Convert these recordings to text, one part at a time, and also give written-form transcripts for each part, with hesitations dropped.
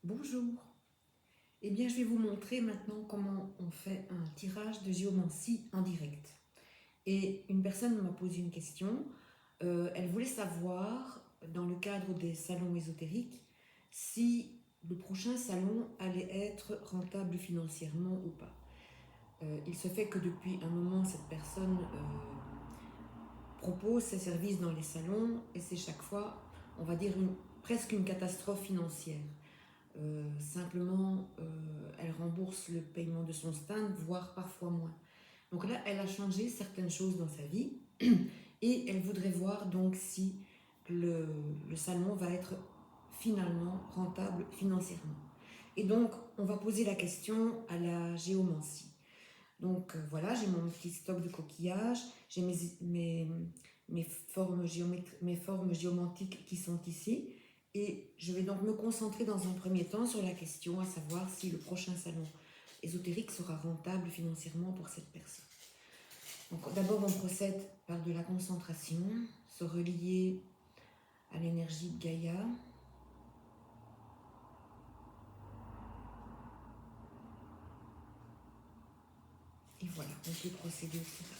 Bonjour. Eh bien, je vais vous montrer maintenant comment on fait un tirage de géomancie en direct. Et une personne m'a posé une question. Elle voulait savoir, dans le cadre des salons ésotériques, si le prochain salon allait être rentable financièrement ou pas. Il se fait que depuis un moment, cette personne propose ses services dans les salons et c'est chaque fois, on va dire, presque une catastrophe financière. Simplement, elle rembourse le paiement de son stand, voire parfois moins. Donc là, elle a changé certaines choses dans sa vie et elle voudrait voir donc si le salon va être finalement rentable financièrement. Et donc, on va poser la question à la géomancie. Donc voilà, j'ai mon petit stock de coquillages, j'ai mes formes géomantiques qui sont ici. Et je vais donc me concentrer dans un premier temps sur la question à savoir si le prochain salon ésotérique sera rentable financièrement pour cette personne. Donc d'abord on procède par de la concentration, se relier à l'énergie de Gaïa. Et voilà, on peut procéder au tirage.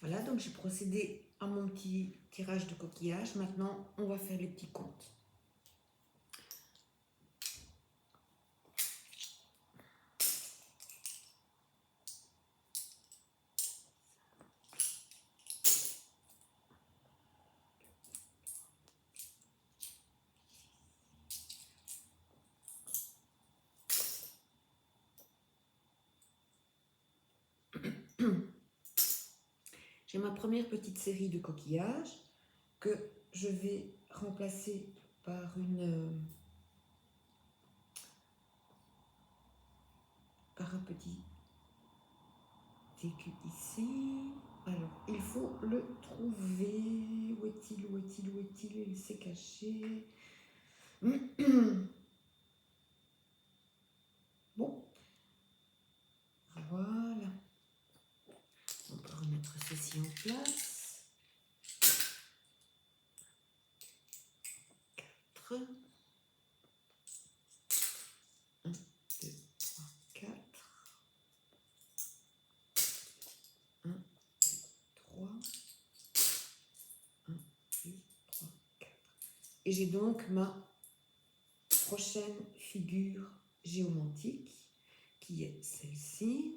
Voilà, donc j'ai procédé à mon petit tirage de coquillage. Maintenant, on va faire les petits comptes. J'ai ma première petite série de coquillages que je vais remplacer par par un petit écu ici. Alors, il faut le trouver. Où est-il? Où est-il? Où est-il? Il s'est caché. Bon. Voilà. On peut remettre ceci en place. 4. 1, 2, 3, 4. 1, 2, 3. 1, 2, 3, 4. Et j'ai donc ma prochaine figure géomantique qui est celle-ci.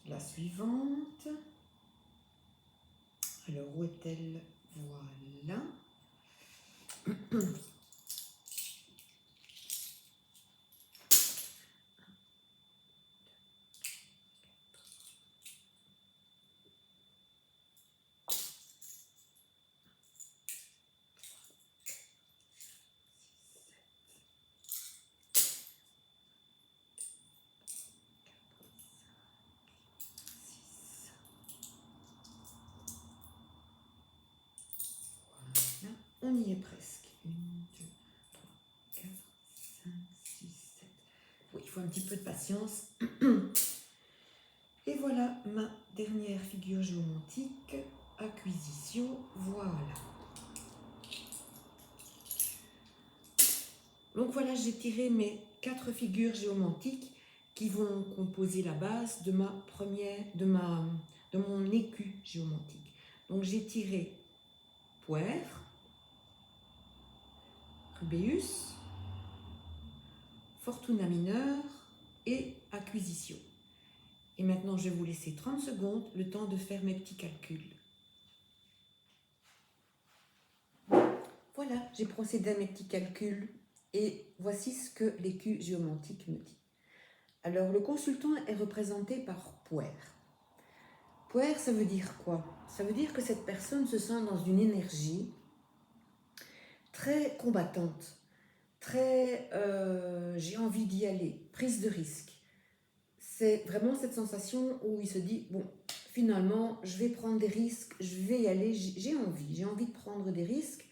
La suivante. Alors, où est-elle? Voilà. On y est presque. 1, 2, 3, 4, 5, 6, 7. Oui, il faut un petit peu de patience. Et voilà ma dernière figure géomantique. Acquisition. Voilà. Donc voilà, j'ai tiré mes 4 figures géomantiques qui vont composer la base de de mon écu géomantique. Donc j'ai tiré poire, rubéus, fortuna mineure et acquisition. Et maintenant, je vais vous laisser 30 secondes, le temps de faire mes petits calculs. Voilà, j'ai procédé à mes petits calculs et voici ce que l'écu géomantique me dit. Alors, le consultant est représenté par poire. Poire, ça veut dire quoi? Ça veut dire que cette personne se sent dans une énergie très combattante, très j'ai envie d'y aller, prise de risque. C'est vraiment cette sensation où il se dit, bon, finalement, je vais prendre des risques, je vais y aller, j'ai envie de prendre des risques,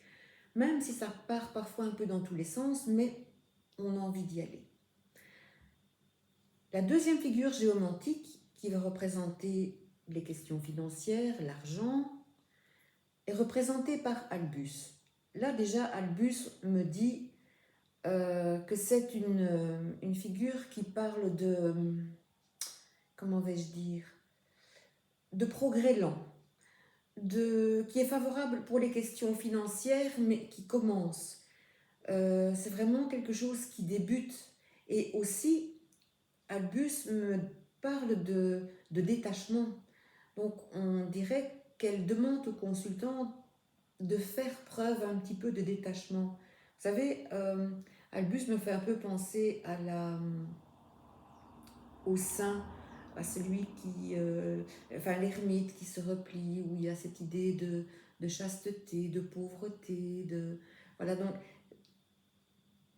même si ça part parfois un peu dans tous les sens, mais on a envie d'y aller. La deuxième figure géomantique, qui va représenter les questions financières, l'argent, est représentée par Albus. Là déjà, Albus me dit que c'est une figure qui parle de, comment vais-je dire, de progrès lent, qui est favorable pour les questions financières, mais qui commence. C'est vraiment quelque chose qui débute. Et aussi, Albus me parle de détachement. Donc, on dirait qu'elle demande au consultant de faire preuve un petit peu de détachement. Vous savez, Albus me fait un peu penser au saint, à celui qui, enfin l'ermite qui se replie, où il y a cette idée de chasteté, de pauvreté, voilà. Donc,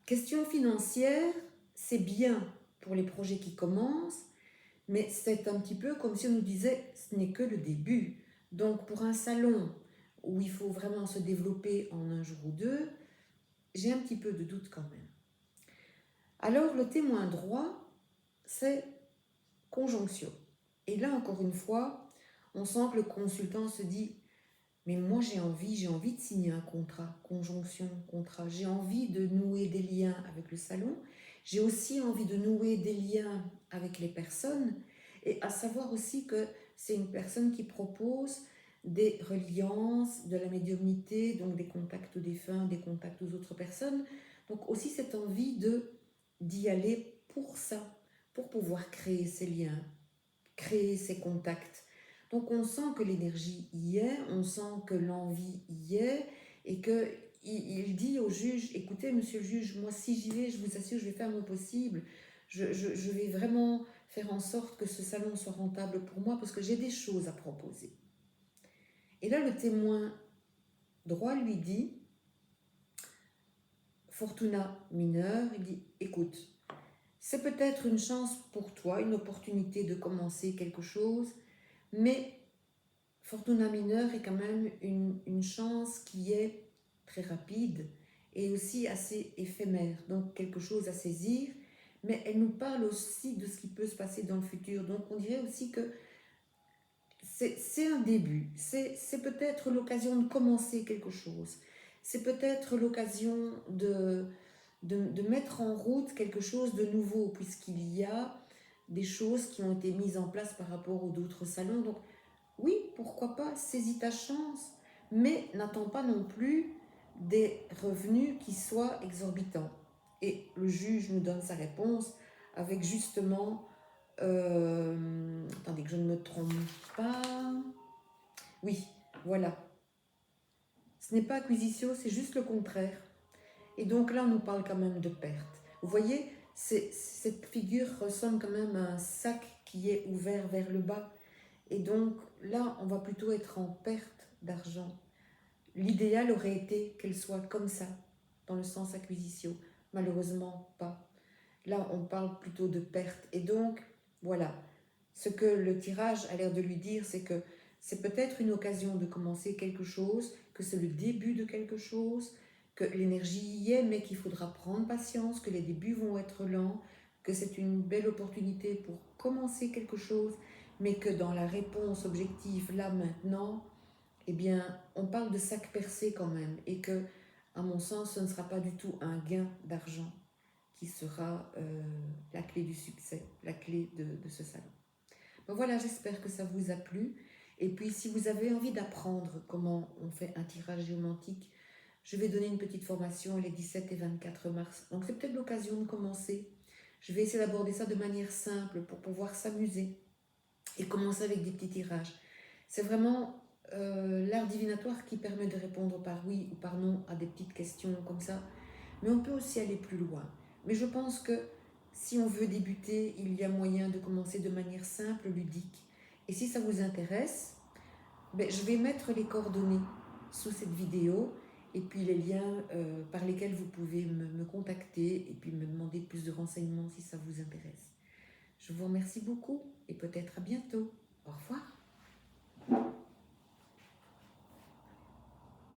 question financière, c'est bien pour les projets qui commencent, mais c'est un petit peu comme si on nous disait, ce n'est que le début. Donc, pour un salon où il faut vraiment se développer en un jour ou deux, j'ai un petit peu de doute quand même. Alors, le témoin droit, c'est conjonction. Et là, encore une fois, on sent que le consultant se dit, mais moi j'ai envie de signer un contrat, conjonction, contrat. J'ai envie de nouer des liens avec le salon. J'ai aussi envie de nouer des liens avec les personnes. Et à savoir aussi que c'est une personne qui propose des reliances, de la médiumnité, donc des contacts aux défunts, des contacts aux autres personnes. Donc aussi cette envie d'y aller pour ça, pour pouvoir créer ces liens, créer ces contacts. Donc on sent que l'énergie y est, on sent que l'envie y est, et qu'il dit au juge, écoutez monsieur le juge, moi si j'y vais, je vous assure, je vais faire mon possible, je vais vraiment faire en sorte que ce salon soit rentable pour moi, parce que j'ai des choses à proposer. Et là le témoin droit lui dit, fortuna mineure, il dit, écoute, c'est peut-être une chance pour toi, une opportunité de commencer quelque chose, mais fortuna mineure est quand même une chance qui est très rapide et aussi assez éphémère, donc quelque chose à saisir, mais elle nous parle aussi de ce qui peut se passer dans le futur. Donc on dirait aussi que c'est un début, c'est peut-être l'occasion de commencer quelque chose, c'est peut-être l'occasion de mettre en route quelque chose de nouveau, puisqu'il y a des choses qui ont été mises en place par rapport aux d'autres salons. Donc oui, pourquoi pas, saisis ta chance, mais n'attends pas non plus des revenus qui soient exorbitants. Et le juge nous donne sa réponse avec justement, attendez que je ne me trompe pas, oui, voilà, ce n'est pas acquisition, c'est juste le contraire. Et donc là, on nous parle quand même de perte. Vous voyez, cette figure ressemble quand même à un sac qui est ouvert vers le bas. Et donc là, on va plutôt être en perte d'argent. L'idéal aurait été qu'elle soit comme ça, dans le sens acquisition. Malheureusement, pas. Là, on parle plutôt de perte. Et donc, voilà. Ce que le tirage a l'air de lui dire, c'est que c'est peut-être une occasion de commencer quelque chose, que c'est le début de quelque chose, que l'énergie y est, mais qu'il faudra prendre patience, que les débuts vont être lents, que c'est une belle opportunité pour commencer quelque chose, mais que dans la réponse objective, là, maintenant, eh bien, on parle de sac percé quand même, et que à mon sens, ce ne sera pas du tout un gain d'argent qui sera la clé du succès, la clé de ce salon. Bon, voilà, j'espère que ça vous a plu. Et puis, si vous avez envie d'apprendre comment on fait un tirage géomantique, je vais donner une petite formation les 17 et 24 mars. Donc, c'est peut-être l'occasion de commencer. Je vais essayer d'aborder ça de manière simple pour pouvoir s'amuser et commencer avec des petits tirages. C'est vraiment l'art divinatoire qui permet de répondre par oui ou par non à des petites questions comme ça. Mais on peut aussi aller plus loin. Mais je pense que si on veut débuter, il y a moyen de commencer de manière simple, ludique. Et si ça vous intéresse, ben, je vais mettre les coordonnées sous cette vidéo et puis les liens par lesquels vous pouvez me contacter et puis me demander plus de renseignements si ça vous intéresse. Je vous remercie beaucoup et peut-être à bientôt. Au revoir.